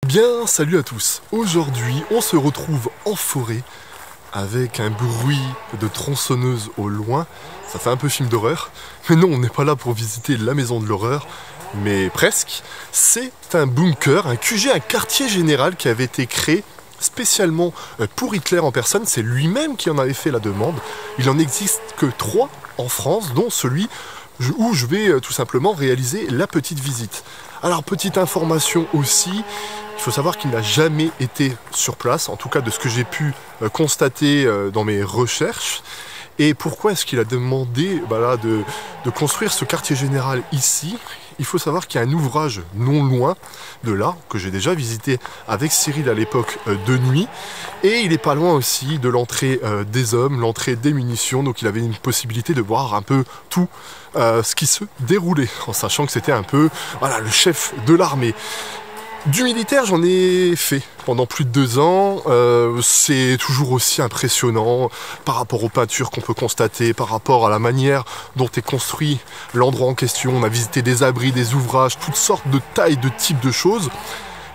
Bien, salut à tous. Aujourd'hui, on se retrouve en forêt avec un bruit de tronçonneuse au loin. Ça fait un peu film d'horreur. Mais non, on n'est pas là pour visiter la maison de l'horreur, mais presque. C'est un bunker, un QG, un quartier général qui avait été créé spécialement pour Hitler en personne. C'est lui-même qui en avait fait la demande. Il en existe que 3 en France, dont celui où je vais tout simplement réaliser la petite visite. Alors, petite information aussi, il faut savoir qu'il n'a jamais été sur place, en tout cas de ce que j'ai pu constater dans mes recherches. Et pourquoi est-ce qu'il a demandé de construire ce quartier général ici? Il faut savoir qu'il y a un ouvrage non loin de là, que j'ai déjà visité avec Cyril à l'époque de nuit. Et il n'est pas loin aussi de l'entrée des hommes, l'entrée des munitions. Donc il avait une possibilité de voir un peu tout ce qui se déroulait, en sachant que c'était un peu le chef de l'armée. Du militaire, j'en ai fait pendant plus de 2 ans. C'est toujours aussi impressionnant par rapport aux peintures qu'on peut constater, par rapport à la manière dont est construit l'endroit en question. On a visité des abris, des ouvrages, toutes sortes de tailles, de types de choses.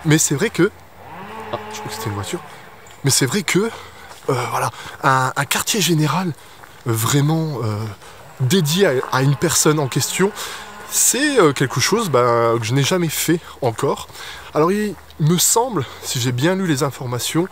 Mais c'est vrai que... Ah, je crois que c'était une voiture. Mais c'est vrai que, un quartier général vraiment dédié à une personne en question, c'est quelque chose que je n'ai jamais fait encore. Alors il me semble, si j'ai bien lu les informations,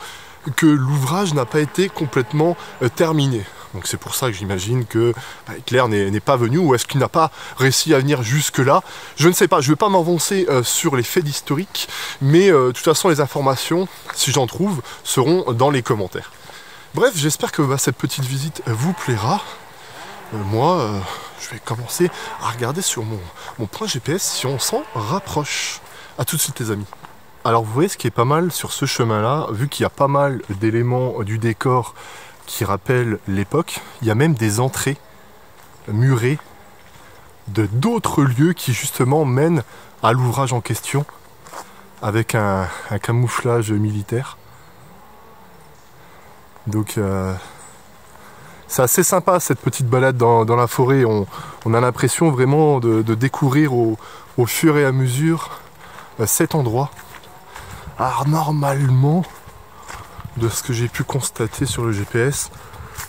que l'ouvrage n'a pas été complètement terminé. Donc c'est pour ça que j'imagine que Hitler n'est pas venu, ou est-ce qu'il n'a pas réussi à venir jusque-là. Je ne sais pas, je ne vais pas m'avancer sur les faits d'historique, mais de toute façon les informations, si j'en trouve, seront dans les commentaires. Bref, j'espère que cette petite visite vous plaira. Moi, je vais commencer à regarder sur mon point GPS si on s'en rapproche. A tout de suite les amis. Alors vous voyez, ce qui est pas mal sur ce chemin-là, vu qu'il y a pas mal d'éléments du décor qui rappellent l'époque, il y a même des entrées murées de d'autres lieux qui justement mènent à l'ouvrage en question, avec un camouflage militaire. Donc c'est assez sympa cette petite balade dans la forêt. On a l'impression vraiment de découvrir au fur et à mesure cet endroit. Alors normalement, de ce que j'ai pu constater sur le GPS,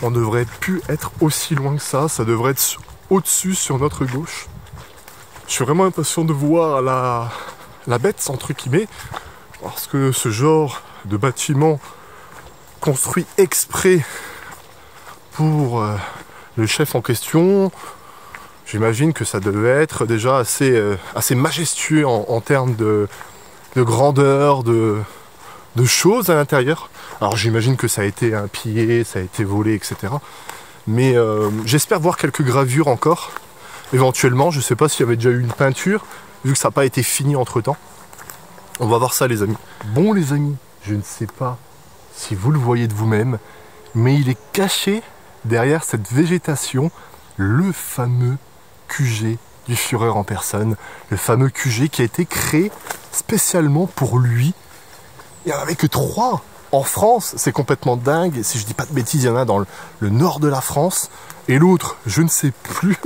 on devrait plus être aussi loin que ça. Ça devrait être au-dessus, sur notre gauche. Je suis vraiment impatient de voir la bête, entre guillemets, parce que ce genre de bâtiment construit exprès pour le chef en question, j'imagine que ça devait être déjà assez majestueux en termes de grandeur, de choses à l'intérieur. Alors j'imagine que ça a été pillé, ça a été volé, etc. Mais j'espère voir quelques gravures encore, éventuellement. Je ne sais pas s'il y avait déjà eu une peinture, vu que ça n'a pas été fini entre temps. On va voir ça les amis. Bon les amis, je ne sais pas si vous le voyez de vous-même, mais il est caché derrière cette végétation, le fameux QG du Führer en personne, le fameux QG qui a été créé spécialement pour lui. Il n'y en avait que 3 en France, c'est complètement dingue. Si je dis pas de bêtises, il y en a dans le nord de la France, et l'autre, je ne sais plus.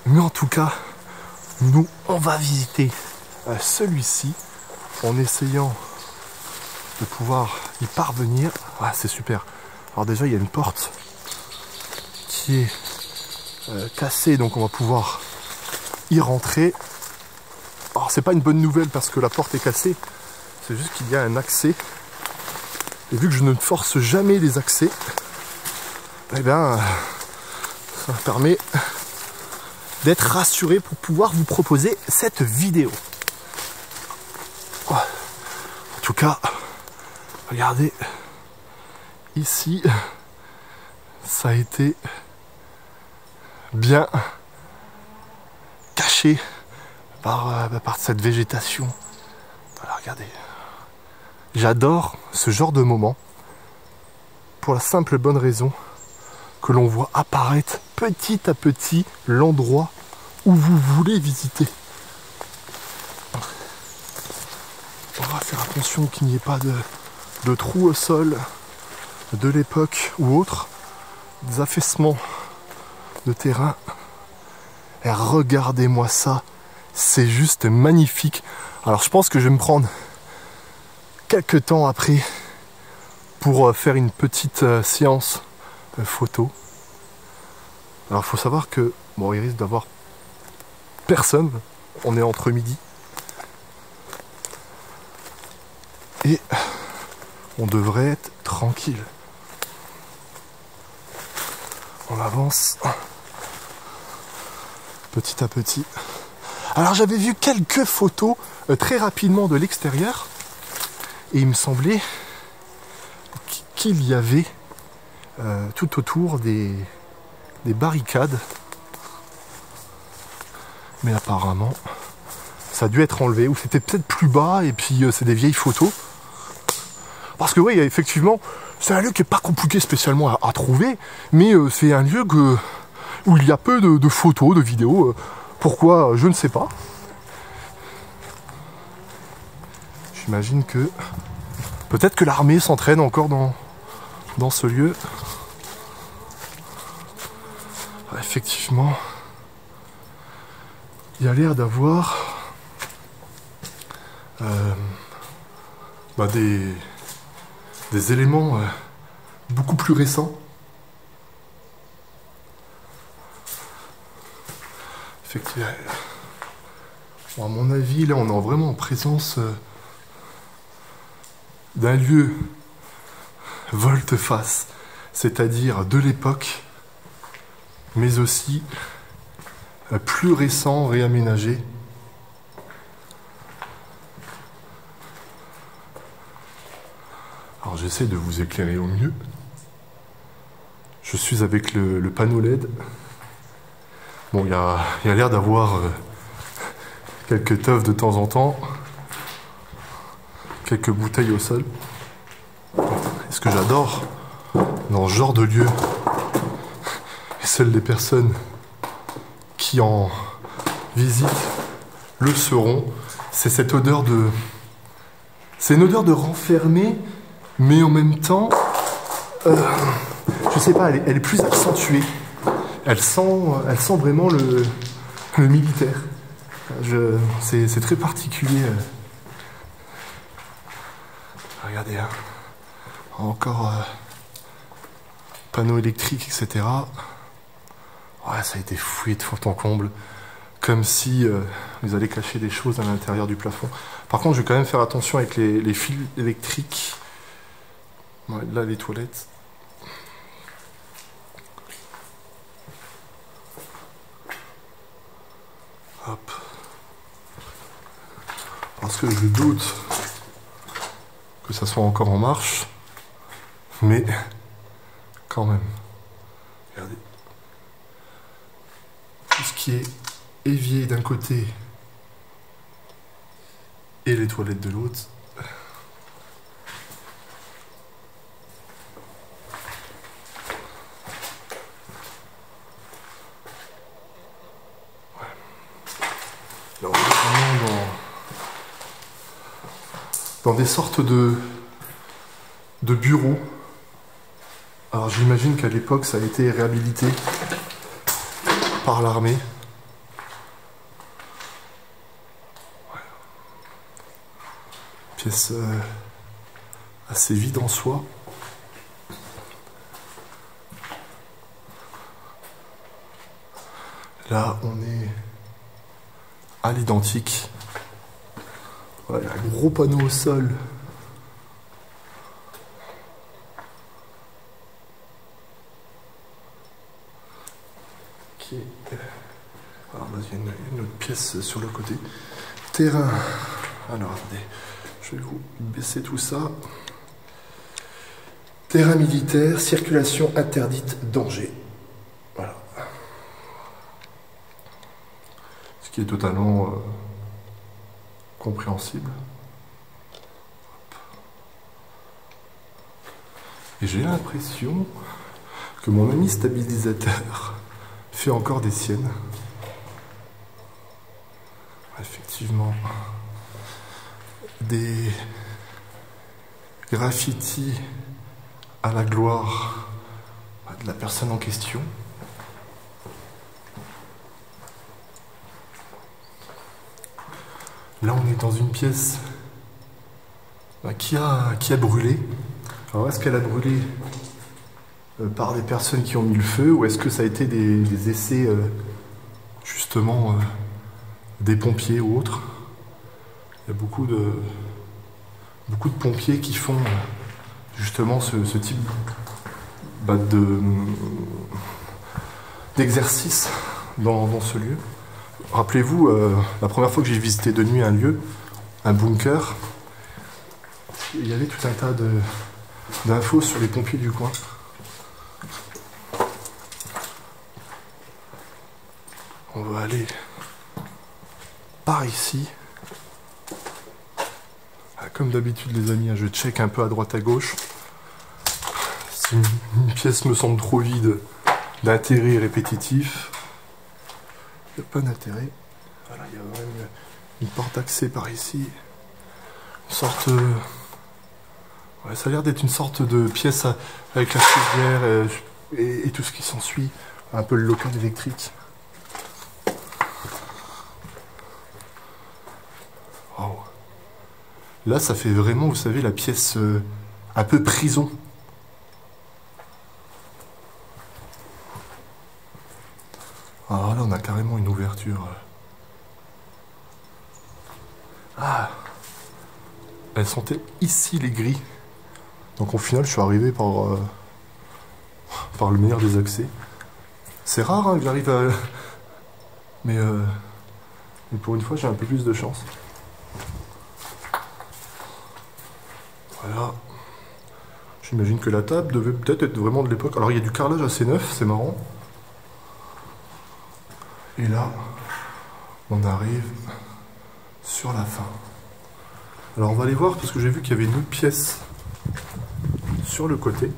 Mais en tout cas, nous, on va visiter celui-ci en essayant de pouvoir y parvenir. Ah, c'est super. Alors déjà, il y a une porte qui est cassée, donc on va pouvoir y rentrer. Alors c'est pas une bonne nouvelle parce que la porte est cassée, c'est juste qu'il y a un accès. Et vu que je ne force jamais les accès, eh bien ça me permet d'être rassuré pour pouvoir vous proposer cette vidéo. En tout cas, regardez, ici, ça a été bien caché par cette végétation. Voilà, regardez. J'adore ce genre de moment pour la simple et bonne raison que l'on voit apparaître petit à petit l'endroit où vous voulez visiter. On va faire attention qu'il n'y ait pas de trous au sol de l'époque ou autre, des affaissements de terrain. Et regardez-moi ça, c'est juste magnifique. Alors je pense que je vais me prendre quelques temps après pour faire une petite séance photo. Alors il faut savoir que bon, il risque d'avoir personne, on est entre midi et on devrait être tranquille. On avance petit à petit. Alors j'avais vu quelques photos très rapidement de l'extérieur et il me semblait qu'il y avait tout autour des barricades. Mais apparemment, ça a dû être enlevé ou c'était peut-être plus bas et puis c'est des vieilles photos. Parce que oui, effectivement, c'est un lieu qui n'est pas compliqué spécialement à trouver, mais c'est un lieu où il y a peu de photos, de vidéos. Pourquoi, je ne sais pas. J'imagine que peut-être que l'armée s'entraîne encore dans ce lieu. Effectivement, il y a l'air d'avoir des éléments beaucoup plus récents. Effectivement, bon, à mon avis, là, on est vraiment en présence d'un lieu volte-face, c'est-à-dire de l'époque, mais aussi plus récent, réaménagé. Alors j'essaie de vous éclairer au mieux. Je suis avec le panneau LED. Bon, il y a l'air d'avoir quelques teufs de temps en temps, quelques bouteilles au sol. Et ce que j'adore dans ce genre de lieu, et seules les personnes qui en visitent le sauront, c'est cette odeur de... C'est une odeur de renfermé, mais en même temps, je sais pas, elle est plus accentuée. Elle sent vraiment le militaire. C'est très particulier. Regardez, hein. Encore panneaux électriques, etc. Ouais, ça a été fouillé de fond en comble. Comme si ils allaient cacher des choses à l'intérieur du plafond. Par contre, je vais quand même faire attention avec les fils électriques. Ouais, là, les toilettes. Hop. Parce que je doute que ça soit encore en marche. Mais, quand même. Regardez. Tout ce qui est évier d'un côté et les toilettes de l'autre. Là, on est vraiment dans des sortes de bureaux. Alors j'imagine qu'à l'époque ça a été réhabilité par l'armée. Ouais. Pièce assez vide en soi. Là on est à l'identique. Voilà, un gros panneau au sol. Qui est... Alors là, il y a une autre pièce sur le côté. Terrain. Alors attendez, je vais vous baisser tout ça. Terrain militaire, circulation interdite, danger. Voilà. Ce qui est totalement compréhensible. Et j'ai l'impression que mon ami stabilisateur fait encore des siennes. Effectivement, des graffitis à la gloire de la personne en question. Là, on est dans une pièce qui a brûlé. Alors est-ce qu'elle a brûlé par des personnes qui ont mis le feu, ou est-ce que ça a été des essais justement des pompiers ou autres? Il y a beaucoup de pompiers qui font justement ce type d'exercice dans ce lieu. Rappelez-vous, la première fois que j'ai visité de nuit un lieu, un bunker, il y avait tout un tas d'infos sur les pompiers du coin. On va aller par ici. Comme d'habitude les amis, je check un peu à droite à gauche. Si une pièce me semble trop vide, d'intérêt répétitif, il n'y a pas d'intérêt. Voilà, il y a même une porte d'accès par ici. Une sorte... ouais, ça a l'air d'être une sorte de pièce avec la chaudière et tout ce qui s'ensuit. Un peu le local électrique. Wow. Là, ça fait vraiment, vous savez, la pièce un peu prison. Alors là, on a carrément une ouverture. Ah! Elles sont ici, les grilles. Donc au final, je suis arrivé par le meilleur des accès. C'est rare hein, que j'arrive à... Mais pour une fois, j'ai un peu plus de chance. Voilà. J'imagine que la table devait peut-être être vraiment de l'époque. Alors il y a du carrelage assez neuf, c'est marrant. Et là, on arrive sur la fin. Alors on va aller voir parce que j'ai vu qu'il y avait une autre pièce sur le côté.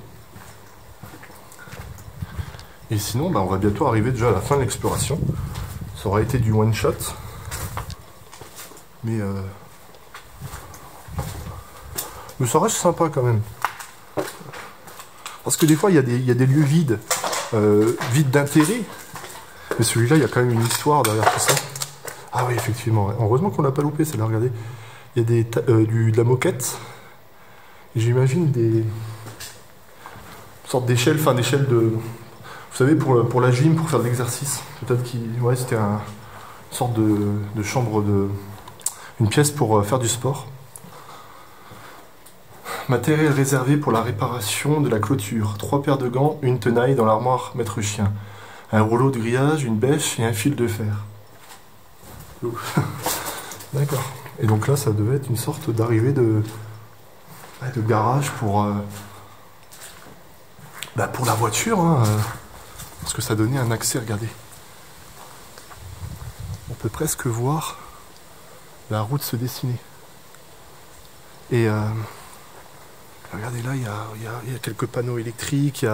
Et sinon, on va bientôt arriver déjà à la fin de l'exploration. Ça aura été du one shot. Mais ça reste sympa quand même. Parce que des fois, il y a des lieux vides, vides d'intérêt. Mais celui-là, il y a quand même une histoire derrière tout ça. Ah oui, effectivement. Heureusement qu'on l'a pas loupé, celle-là, regardez. Il y a de la moquette. Et j'imagine des sortes d'échelles, enfin d'échelles de... Vous savez, pour la gym, pour faire de l'exercice. Peut-être qu'il... Ouais, c'était une sorte de chambre de... Une pièce pour faire du sport. Matériel réservé pour la réparation de la clôture. 3 paires de gants, une tenaille dans l'armoire maître chien. Un rouleau de grillage, une bêche et un fil de fer. D'accord. Et donc là, ça devait être une sorte d'arrivée de garage pour la voiture. Hein, parce que ça donnait un accès, regardez. On peut presque voir la route se dessiner. Et regardez là, il y a quelques panneaux électriques.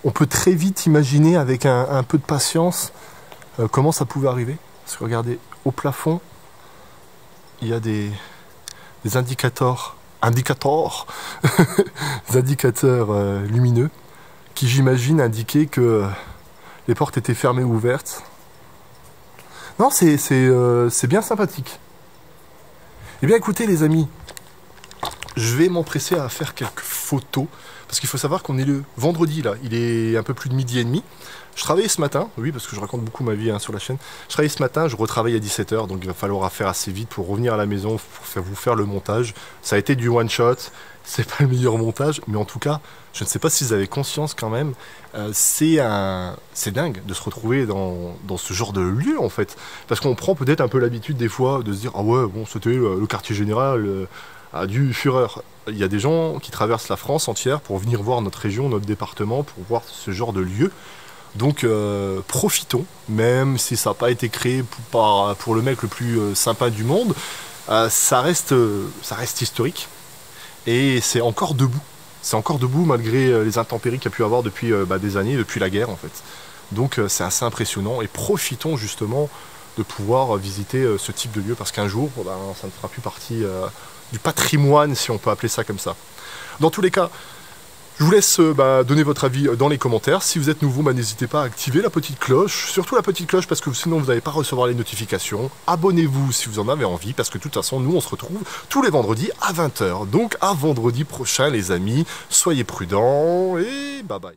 On peut très vite imaginer avec un peu de patience comment ça pouvait arriver. Parce que regardez, au plafond, il y a des indicateurs lumineux qui, j'imagine, indiquaient que les portes étaient fermées ou ouvertes. Non, c'est bien sympathique. Eh bien, écoutez, les amis, je vais m'empresser à faire quelques photos. Parce qu'il faut savoir qu'on est le vendredi, là. Il est un peu plus de 12h30. Je travaillais ce matin, oui, parce que je raconte beaucoup ma vie hein, sur la chaîne. Je travaillais ce matin, je retravaille à 17h, donc il va falloir faire assez vite pour revenir à la maison, pour vous faire le montage. Ça a été du one shot, c'est pas le meilleur montage, mais en tout cas, je ne sais pas si vous avez conscience quand même, c'est dingue de se retrouver dans ce genre de lieu, en fait. Parce qu'on prend peut-être un peu l'habitude des fois de se dire, ah ouais, bon, c'était le quartier général du Führer. Il y a des gens qui traversent la France entière pour venir voir notre région, notre département, pour voir ce genre de lieu. Donc profitons, même si ça n'a pas été créé pour le mec le plus sympa du monde, ça reste historique et c'est encore debout. C'est encore debout malgré les intempéries qu'il y a pu avoir depuis des années, depuis la guerre en fait. Donc c'est assez impressionnant et profitons justement de pouvoir visiter ce type de lieu parce qu'un jour, ça ne fera plus partie du patrimoine si on peut appeler ça comme ça. Dans tous les cas, Je vous laisse donner votre avis dans les commentaires. Si vous êtes nouveau, n'hésitez pas à activer la petite cloche. Surtout la petite cloche parce que sinon vous n'allez pas recevoir les notifications. Abonnez-vous si vous en avez envie parce que de toute façon, nous on se retrouve tous les vendredis à 20 h. Donc à vendredi prochain les amis. Soyez prudents et bye bye.